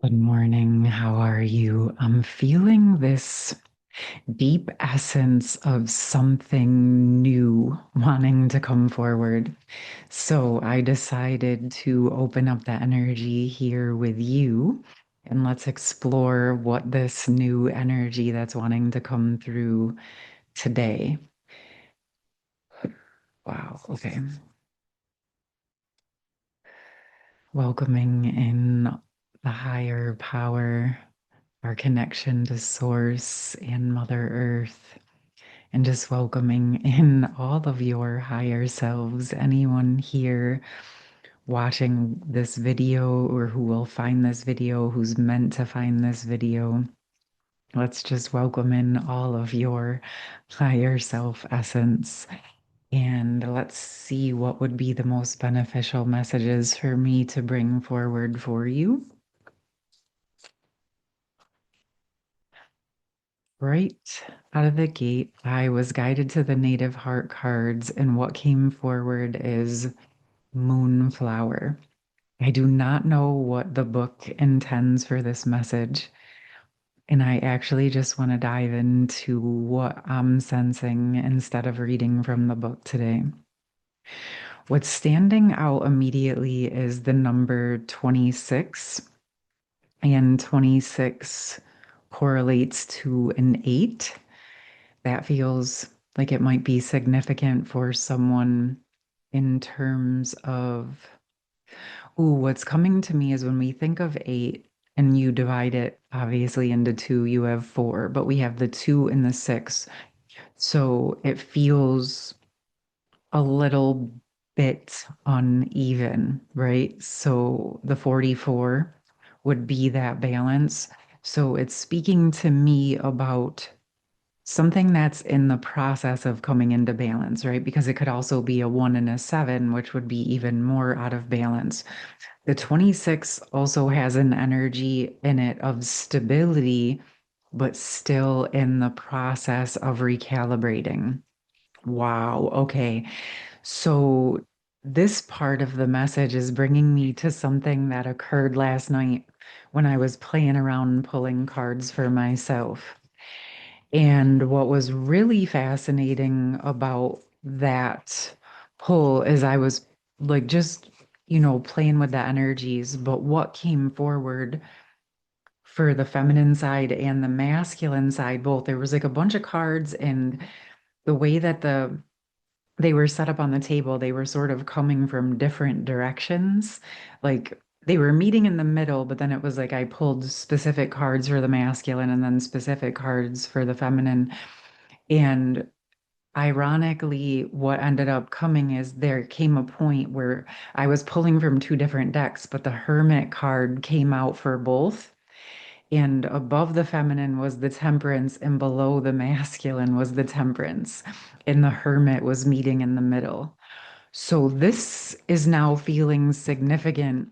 Good morning. How are you? I'm feeling this deep essence of something new wanting to come forward. So I decided to open up the energy here with you and let's explore what this new energy that's wanting to come through today. Wow. Okay. Welcoming in the higher power, our connection to Source and Mother Earth, and just welcoming in all of your higher selves, anyone here watching this video or who will find this video, who's meant to find this video. Let's just welcome in all of your higher self essence. And let's see what would be the most beneficial messages for me to bring forward for you. Right out of the gate, I was guided to the native heart cards, and what came forward is Moonflower. I do not know what the book intends for this message, and I actually just want to dive into what I'm sensing instead of reading from the book today. What's standing out immediately is the number 26, and 26 correlates to an 8. That feels like it might be significant for someone in terms of, ooh, what's coming to me is when we think of 8 and you divide it obviously into two, you have 4, but we have the 2 and the 6. So it feels a little bit uneven, right? So the 44 would be that balance. So it's speaking to me about something that's in the process of coming into balance, right? Because it could also be a 1 and a 7, which would be even more out of balance. The 26 also has an energy in it of stability, but still in the process of recalibrating. Wow. Okay. So this part of the message is bringing me to something that occurred last night when I was playing around pulling cards for myself. And what was really fascinating about that pull is I was like just, playing with the energies, but what came forward for the feminine side and the masculine side, both, there was like a bunch of cards, and the way that they were set up on the table, they were sort of coming from different directions. Like they were meeting in the middle, but then it was like I pulled specific cards for the masculine and then specific cards for the feminine. And ironically, what ended up coming is there came a point where I was pulling from two different decks, but the Hermit card came out for both. And above the feminine was the Temperance, and below the masculine was the Temperance. And the Hermit was meeting in the middle. So this is now feeling significant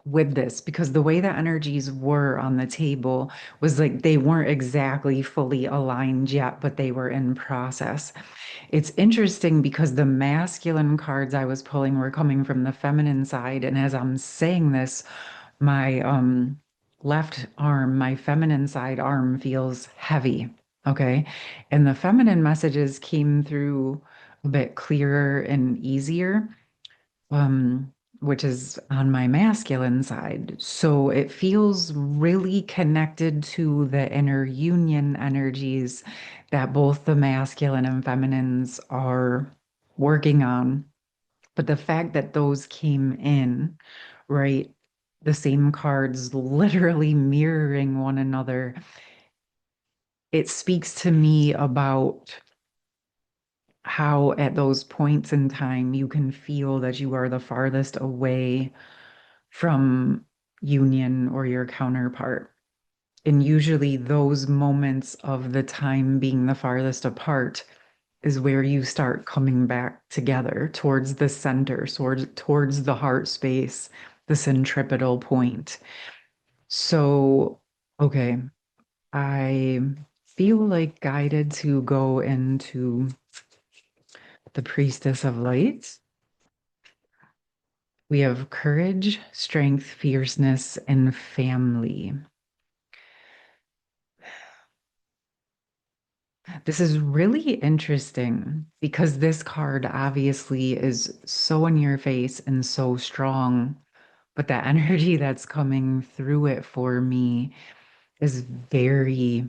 with this because the way the energies were on the table was like they weren't exactly fully aligned yet, but they were in process. It's interesting because the masculine cards I was pulling were coming from the feminine side. And as I'm saying this, my left arm, my feminine side arm feels heavy. Okay. And the feminine messages came through a bit clearer and easier, um, which is on my masculine side. So it feels really connected to the inner union energies that both the masculine and feminines are working on. But the fact that those came in, right, the same cards literally mirroring one another, it speaks to me about how at those points in time you can feel that you are the farthest away from union or your counterpart. And usually, those moments of the time being the farthest apart is where you start coming back together towards the center, towards the heart space, the centripetal point. So, okay, I feel like guided to go into the Priestess of Light. We have courage, strength, fierceness, and family. This is really interesting because this card obviously is so in your face and so strong, but the energy that's coming through it for me is very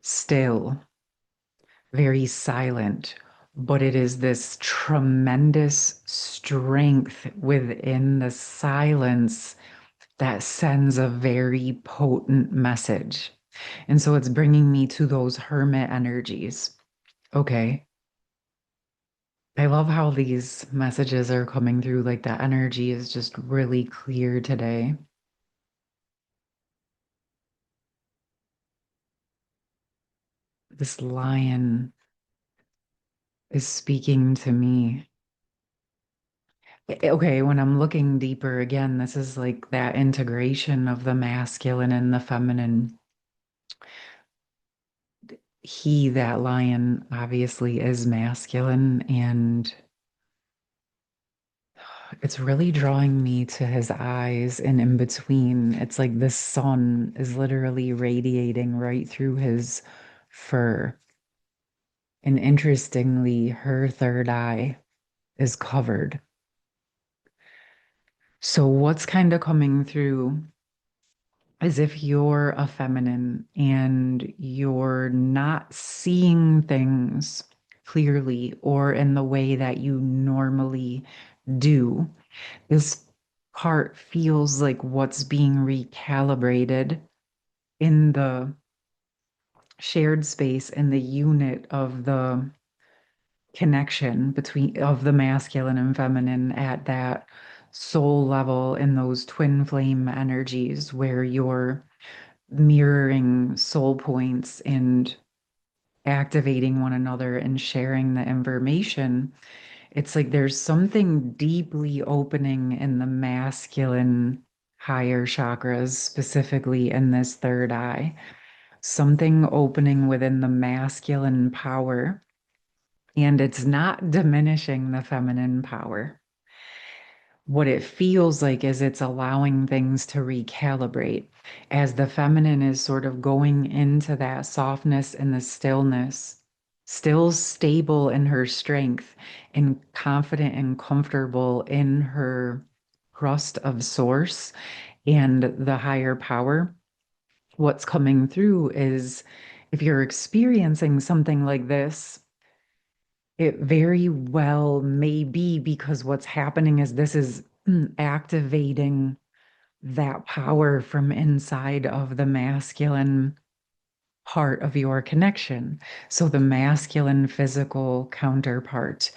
still, very silent, but it is this tremendous strength within the silence that sends a very potent message. And so it's bringing me to those hermit energies. Okay. I love how these messages are coming through. Like the energy is just really clear today. This lion is speaking to me. Okay, when I'm looking deeper again, this is like that integration of the masculine and the feminine. He, that lion, obviously is masculine, and it's really drawing me to his eyes, and in between, it's like the sun is literally radiating right through his fur. And interestingly, her third eye is covered. So, what's kind of coming through is if you're a feminine and you're not seeing things clearly or in the way that you normally do, this part feels like what's being recalibrated in the shared space and the unit of the connection between of the masculine and feminine at that soul level in those twin flame energies where you're mirroring soul points and activating one another and sharing the information. It's like there's something deeply opening in the masculine higher chakras, specifically in this third eye. Something opening within the masculine power, and it's not diminishing the feminine power. What it feels like is it's allowing things to recalibrate as the feminine is sort of going into that softness and the stillness, still stable in her strength and confident and comfortable in her trust of source and the higher power. What's coming through is if you're experiencing something like this, it very well may be because what's happening is this is activating that power from inside of the masculine part of your connection. So the masculine physical counterpart.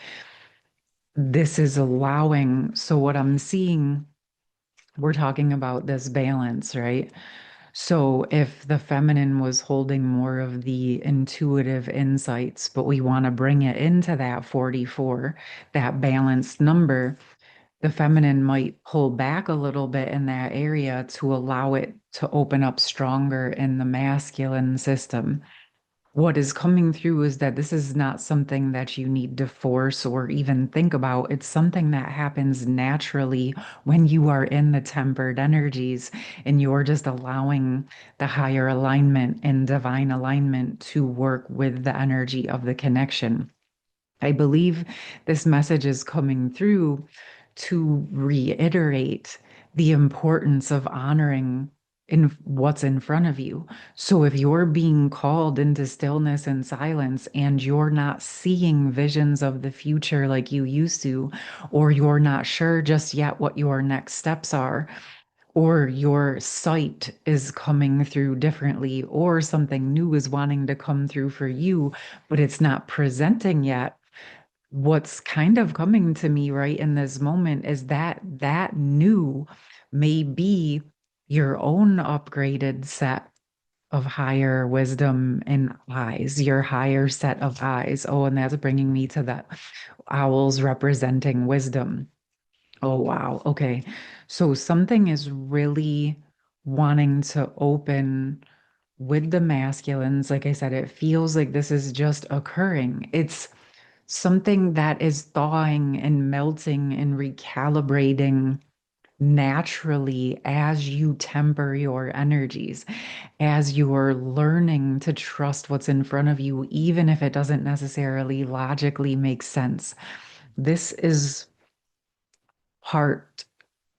This is allowing, so what I'm seeing, we're talking about this balance, right? So if the feminine was holding more of the intuitive insights, but we want to bring it into that 44, that balanced number, the feminine might pull back a little bit in that area to allow it to open up stronger in the masculine system. What is coming through is that this is not something that you need to force or even think about. It's something that happens naturally when you are in the tempered energies and you're just allowing the higher alignment and divine alignment to work with the energy of the connection. I believe this message is coming through to reiterate the importance of honoring in what's in front of you. So if you're being called into stillness and silence and you're not seeing visions of the future like you used to, or you're not sure just yet what your next steps are, or your sight is coming through differently, or something new is wanting to come through for you, but it's not presenting yet. What's kind of coming to me right in this moment is that that new may be your own upgraded set of higher wisdom and eyes, your higher set of eyes. Oh, and that's bringing me to the owls representing wisdom. Oh, wow. Okay. So something is really wanting to open with the masculines. Like I said, it feels like this is just occurring. It's something that is thawing and melting and recalibrating naturally as you temper your energies, as you're learning to trust what's in front of you, even if it doesn't necessarily logically make sense. This is part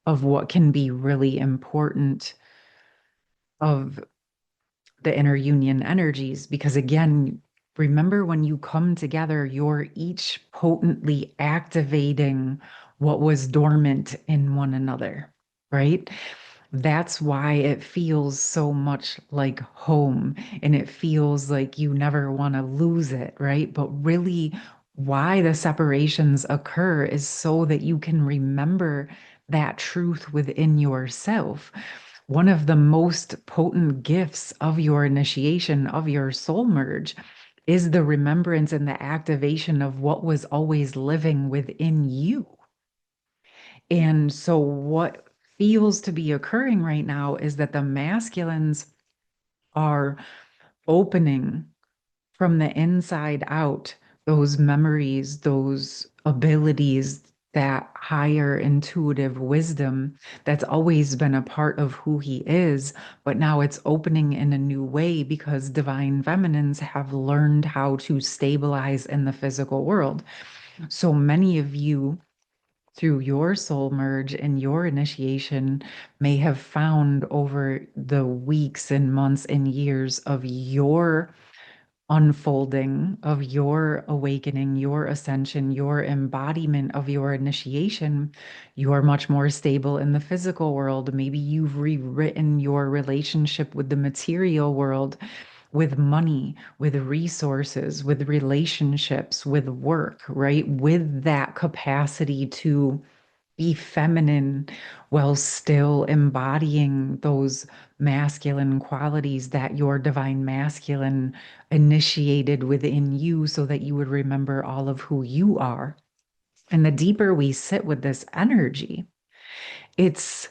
of what can be really important of the inner union energies. Because again, remember when you come together, you're each potently activating what was dormant in one another, right? That's why it feels so much like home and it feels like you never want to lose it, right? But really, why the separations occur is so that you can remember that truth within yourself. One of the most potent gifts of your initiation, of your soul merge, is the remembrance and the activation of what was always living within you. And so, what feels to be occurring right now is that the masculines are opening from the inside out those memories, those abilities, that higher intuitive wisdom that's always been a part of who he is, but now it's opening in a new way because divine feminines have learned how to stabilize in the physical world. So many of you, through your soul merge and your initiation, may have found over the weeks and months and years of your unfolding, of your awakening, your ascension, your embodiment of your initiation, you're much more stable in the physical world. Maybe you've rewritten your relationship with the material world, with money, with resources, with relationships, with work, right? With that capacity to be feminine while still embodying those masculine qualities that your divine masculine initiated within you so that you would remember all of who you are. And the deeper we sit with this energy, it's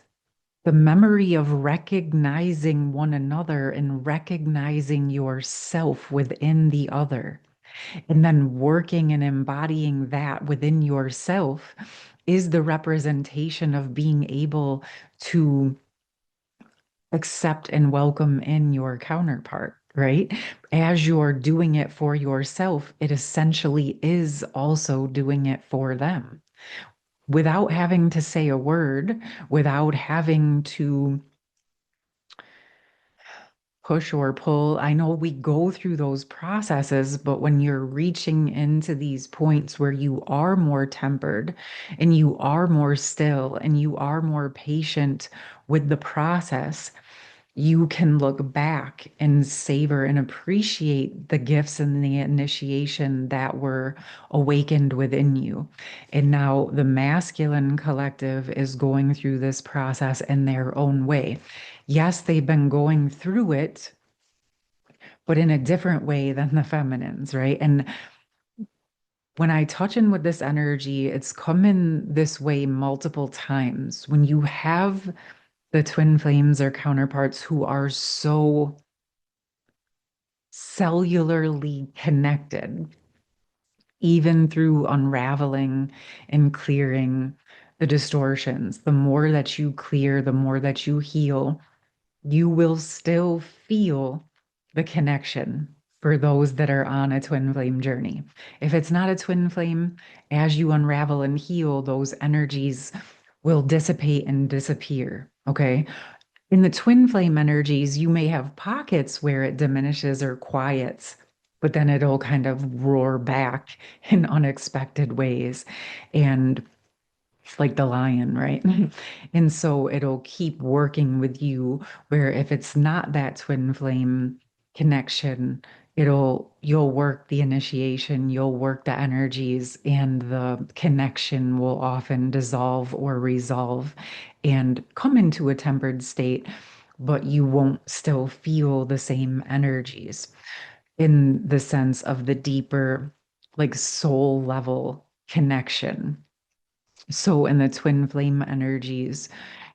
the memory of recognizing one another and recognizing yourself within the other. And then working and embodying that within yourself is the representation of being able to accept and welcome in your counterpart, right? As you're doing it for yourself, it essentially is also doing it for them without having to say a word, without having to push or pull. I know we go through those processes, but when you're reaching into these points where you are more tempered and you are more still and you are more patient with the process, you can look back and savor and appreciate the gifts and the initiation that were awakened within you. And now the masculine collective is going through this process in their own way. Yes, they've been going through it, but in a different way than the feminines, right? And when I touch in with this energy, it's come in this way multiple times. When you have the twin flames or counterparts who are so cellularly connected, even through unraveling and clearing the distortions, the more that you clear, the more that you heal, you will still feel the connection for those that are on a twin flame journey. If it's not a twin flame, as you unravel and heal, those energies will dissipate and disappear. Okay. In the twin flame energies, you may have pockets where it diminishes or quiets, but then it'll kind of roar back in unexpected ways. And it's like the lion, right? And so it'll keep working with you where if it's not that twin flame connection, you'll work the initiation, you'll work the energies, and the connection will often dissolve or resolve and come into a tempered state, but you won't still feel the same energies in the sense of the deeper, like soul level connection. So, in the twin flame energies,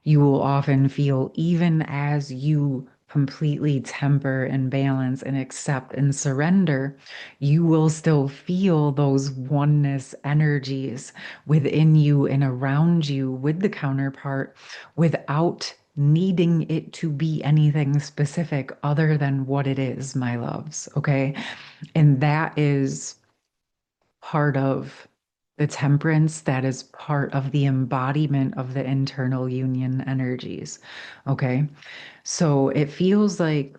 you will often feel, even as you completely temper and balance and accept and surrender, you will still feel those oneness energies within you and around you with the counterpart without needing it to be anything specific other than what it is, my loves. Okay. And that is part of the temperance, that is part of the embodiment of the internal union energies. Okay. So it feels like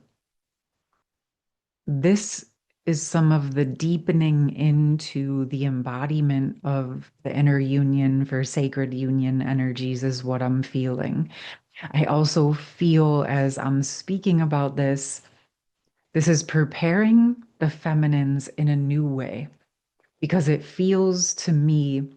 this is some of the deepening into the embodiment of the inner union for sacred union energies, is what I'm feeling. I also feel as I'm speaking about this, this is preparing the feminines in a new way because it feels to me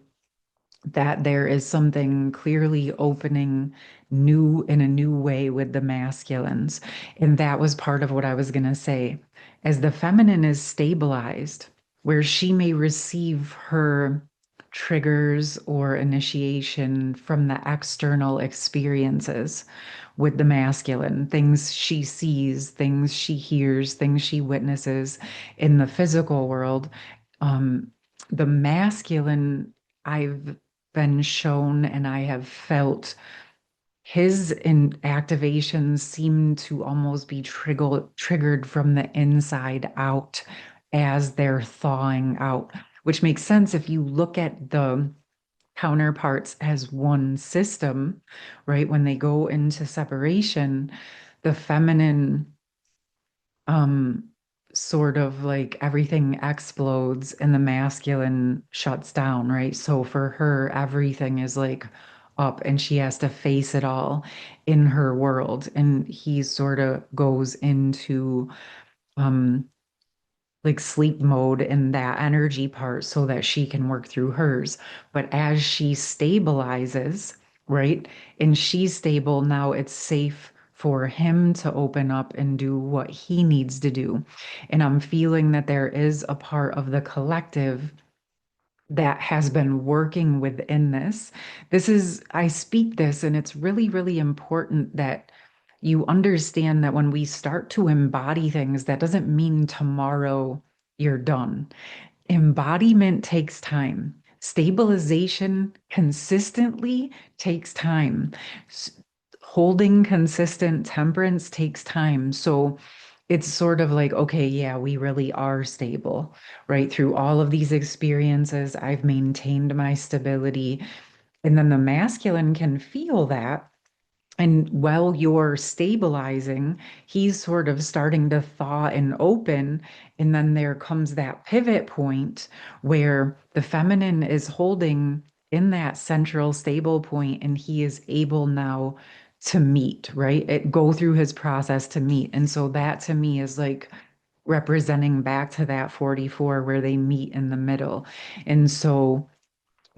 that there is something clearly opening new in a new way with the masculines. And that was part of what I was going to say. As the feminine is stabilized, where she may receive her triggers or initiation from the external experiences with the masculine, things she sees, things she hears, things she witnesses in the physical world. Um, the masculine, I've been shown and I have felt his activations seem to almost be triggered from the inside out as they're thawing out, which makes sense if you look at the counterparts as one system, right? When they go into separation, the feminine um sort of like everything explodes and the masculine shuts down, right? So for her, everything is like up and she has to face it all in her world. And he sort of goes into um like sleep mode in that energy part so that she can work through hers. But as she stabilizes, right, and she's stable, now it's safe for him to open up and do what he needs to do. And I'm feeling that there is a part of the collective that has been working within this. This is, I speak this, and it's really, really important that you understand that when we start to embody things, that doesn't mean tomorrow you're done. Embodiment takes time. Stabilization consistently takes time. Holding consistent temperance takes time. So it's sort of like, okay, yeah, we really are stable, right? Through all of these experiences, I've maintained my stability. And then the masculine can feel that. And while you're stabilizing, he's sort of starting to thaw and open. And then there comes that pivot point where the feminine is holding in that central stable point, and he is able now to meet, right? Go through his process to meet. And so that to me is like representing back to that 44 where they meet in the middle. And so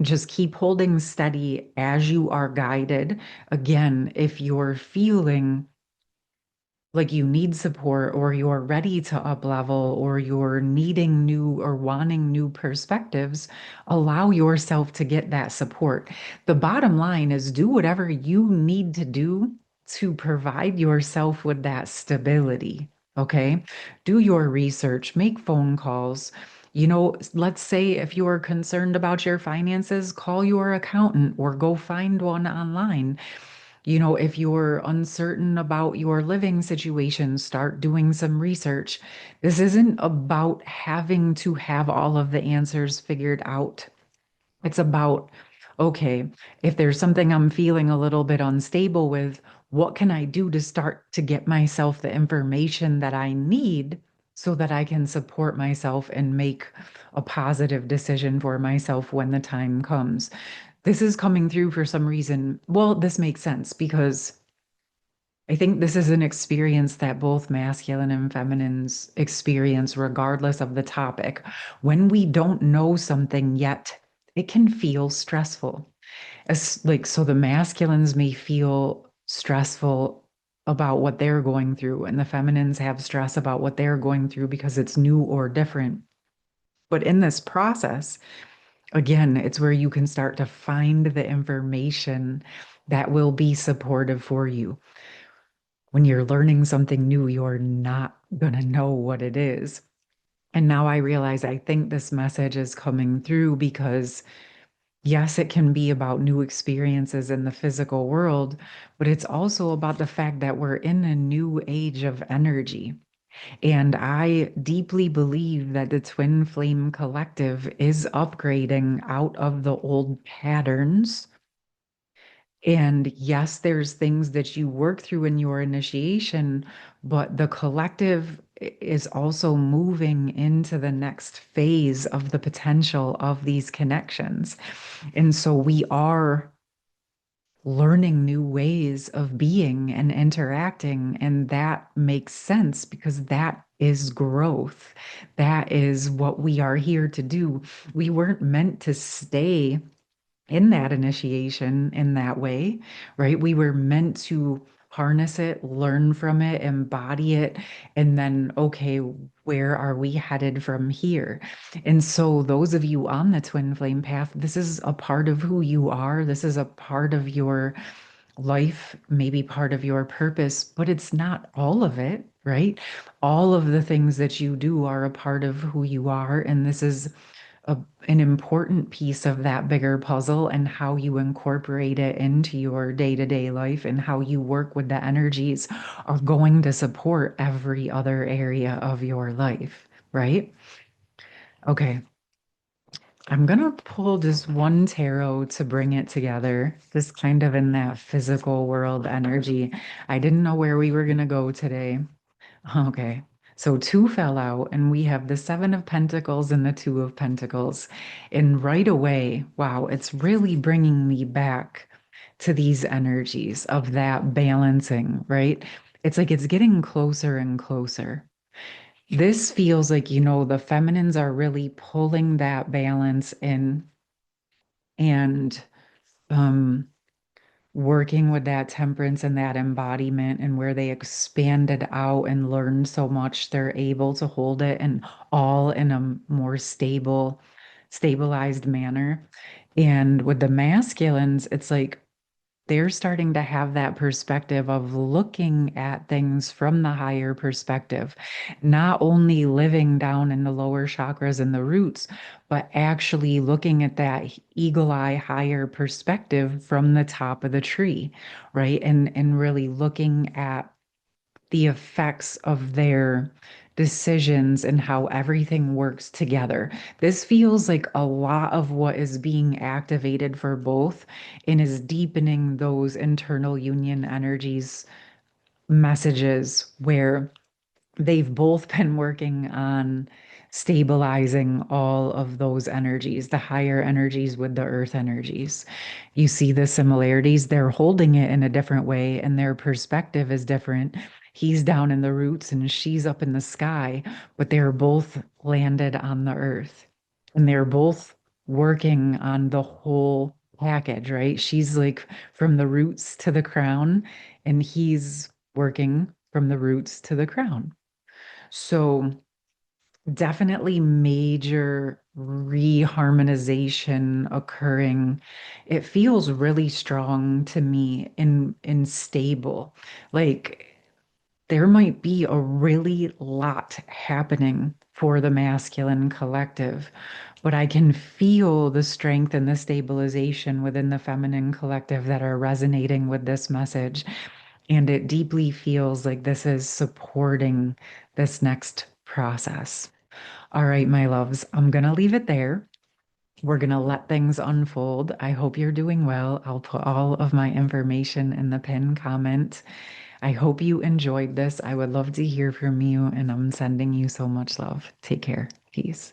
just keep holding steady as you are guided. Again, if you're feeling like you need support or you're ready to up level or you're needing new or wanting new perspectives, allow yourself to get that support. The bottom line is do whatever you need to do to provide yourself with that stability. Okay. Do your research, make phone calls. Let's say if you are concerned about your finances, call your accountant or go find one online. If you're uncertain about your living situation, start doing some research. This isn't about having to have all of the answers figured out. It's about, okay, if there's something I'm feeling a little bit unstable with, what can I do to start to get myself the information that I need so that I can support myself and make a positive decision for myself when the time comes? This is coming through for some reason. Well, this makes sense because I think this is an experience that both masculine and feminines experience, regardless of the topic. When we don't know something yet, it can feel stressful. So the masculines may feel stressful about what they're going through, and the feminines have stress about what they're going through because it's new or different. But in this process, again, it's where you can start to find the information that will be supportive for you. when you're learning something new, you're not gonna know what it is. And now I realize I think this message is coming through because yes, it can be about new experiences in the physical world, but it's also about the fact that we're in a new age of energy. And I deeply believe that the Twin Flame Collective is upgrading out of the old patterns. And yes, there's things that you work through in your initiation, but the collective is also moving into the next phase of the potential of these connections. And so we are learning new ways of being and interacting. And that makes sense because that is growth. That is what we are here to do. We weren't meant to stay in that initiation in that way, right? We were meant to harness it, learn from it, embody it, and then, okay, where are we headed from here? And so, those of you on the twin flame path, this is a part of who you are. This is a part of your life, maybe part of your purpose, but it's not all of it, right? All of the things that you do are a part of who you are. And this is a, an important piece of that bigger puzzle and how you incorporate it into your day-to-day life and how you work with the energies are going to support every other area of your life, right? Okay, I'm gonna pull just one tarot to bring it together, just kind of in that physical world energy. I didn't know where we were gonna go today. Okay. So two fell out, and we have the Seven of Pentacles and the Two of Pentacles. And right away, wow, it's really bringing me back to these energies of that balancing, right? It's like it's getting closer and closer. This feels like, the feminines are really pulling that balance in and um working with that temperance and that embodiment and where they expanded out and learned so much, they're able to hold it and all in a more stabilized manner. And with the masculines, it's like they're starting to have that perspective of looking at things from the higher perspective, not only living down in the lower chakras and the roots, but actually looking at that eagle eye higher perspective from the top of the tree, right? And really looking at the effects of their decisions and how everything works together. This feels like a lot of what is being activated for both and is deepening those internal union energies messages where they've both been working on stabilizing all of those energies, the higher energies with the earth energies. You see the similarities. They're holding it in a different way, and their perspective is different. He's down in the roots and she's up in the sky, but they're both landed on the earth and they're both working on the whole package, right? She's like from the roots to the crown, and he's working from the roots to the crown. So definitely major reharmonization occurring. It feels really strong to me in stable. Like there might be a really lot happening for the masculine collective, but I can feel the strength and the stabilization within the feminine collective that are resonating with this message. And it deeply feels like this is supporting this next process. All right, my loves, I'm going to leave it there. We're going to let things unfold. I hope you're doing well. I'll put all of my information in the pinned comment. I hope you enjoyed this. I would love to hear from you, and I'm sending you so much love. Take care. Peace.